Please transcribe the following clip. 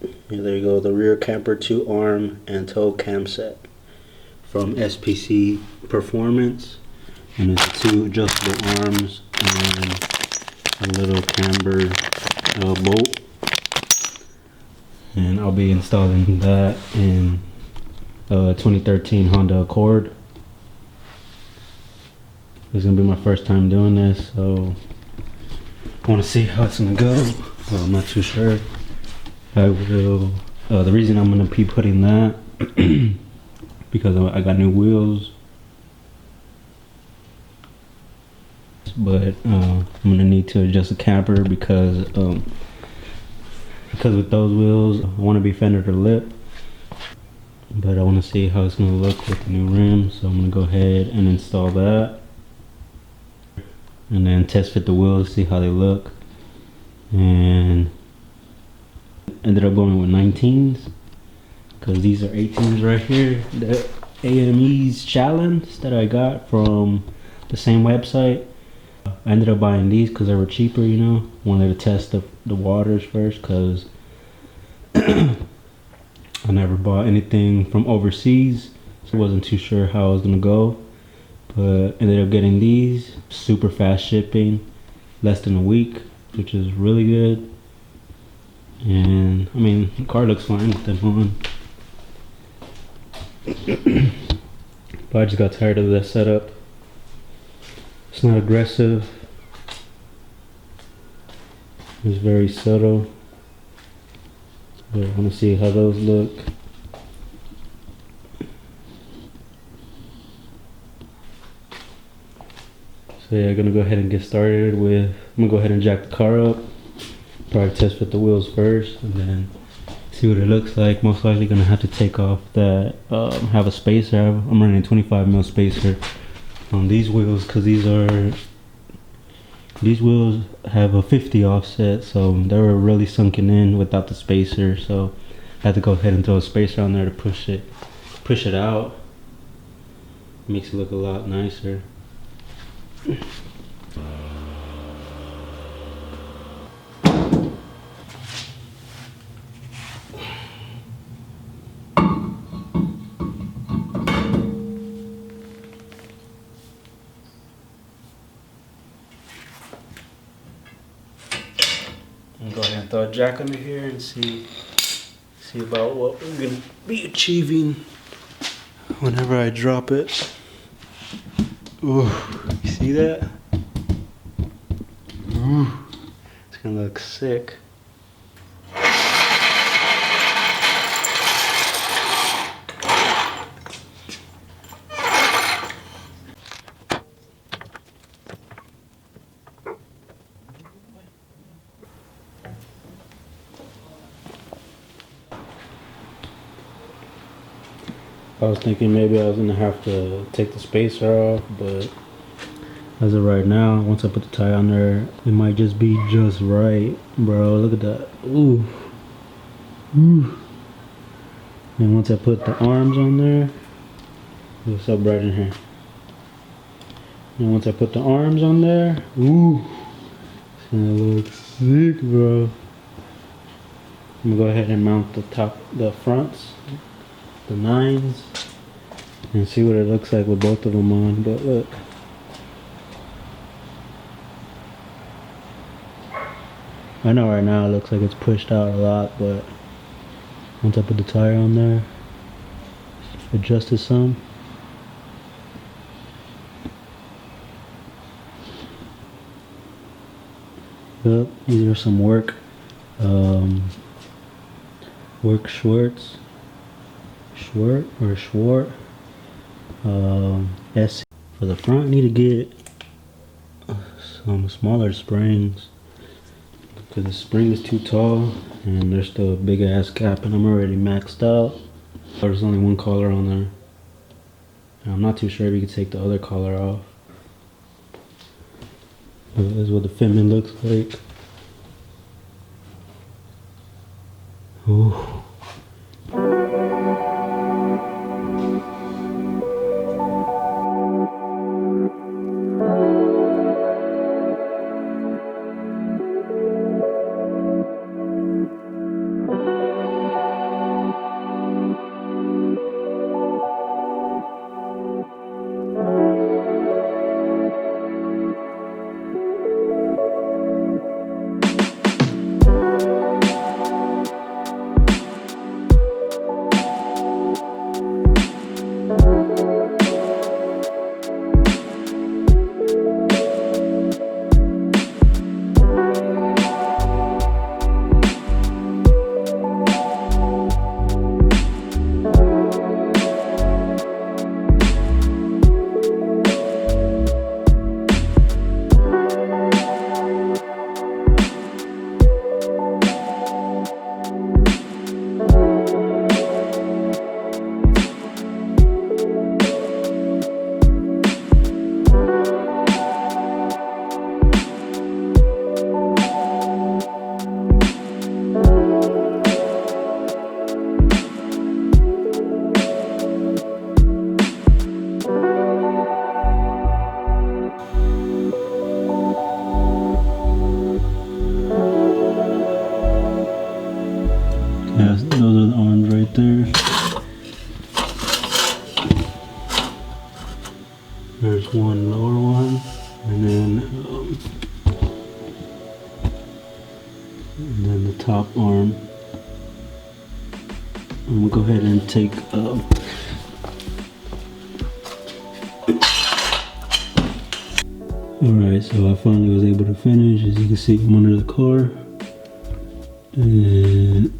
Yeah, there you go, the rear camper 2-arm and tow cam set from SPC Performance, and it's 2 adjustable arms and a little camber bolt. And I'll be installing that in 2013 Honda Accord. This is gonna be my first time doing this, so I want to see how it's gonna go. Well, I'm not too sure. I will. The reason I'm gonna be putting that because I got new wheels, but I'm gonna need to adjust the camper because with those wheels, I want to be fender to lip, but I want to see how it's gonna look with the new rims. So I'm gonna go ahead and install that, and then test fit the wheels, see how they look. And ended up going with 19s because these are 18s right here, the AME's challenge that I got from the same website. I ended up buying these because they were cheaper, you know. Wanted to test the waters first because I never bought anything from overseas, so I wasn't too sure how I was gonna go. But ended up getting these, super fast shipping, less than a week, which is really good. And I mean, the car looks fine with them on. But I just got tired of that setup. It's not aggressive. It's very subtle. But I want to see how those look. So yeah, I'm gonna go ahead and get started with. I'm gonna go ahead and jack the car up. Probably test fit the wheels first, and then see what it looks like. Most likely gonna have to take off that. Have a spacer. I'm running a 25mm spacer on these wheels because these wheels have a 50 offset, so they were really sunken in without the spacer. So I had to go ahead and throw a spacer on there to push it out. Makes it look a lot nicer. Go ahead and throw a jack under here and see about what we're gonna be achieving whenever I drop it. Ooh, you see that? Ooh, it's gonna look sick. I was thinking maybe I was gonna have to take the spacer off, but as of right now, once I put the tie on there, it might just be just right. Bro, look at that. Ooh. Ooh. And once I put the arms on there, what's up right in here? And once I put the arms on there, ooh, it's gonna look sick, bro. I'm gonna go ahead and mount the fronts, the 9s, and see what it looks like with both of them on. But look, I know right now it looks like it's pushed out a lot, but once I put the tire on there, adjust it some, yep, these are some work Schwartz S. For the front, I need to get some smaller springs because the spring is too tall and there's still a big ass cap, and I'm already maxed out. There's only one collar on there, and I'm not too sure if you can take the other collar off. But this is what the fitment looks like. Ooh. right there. There's one lower one, and then the top arm. I'm gonna go ahead and take alright, so I finally was able to finish. As you can see, I'm under the car, and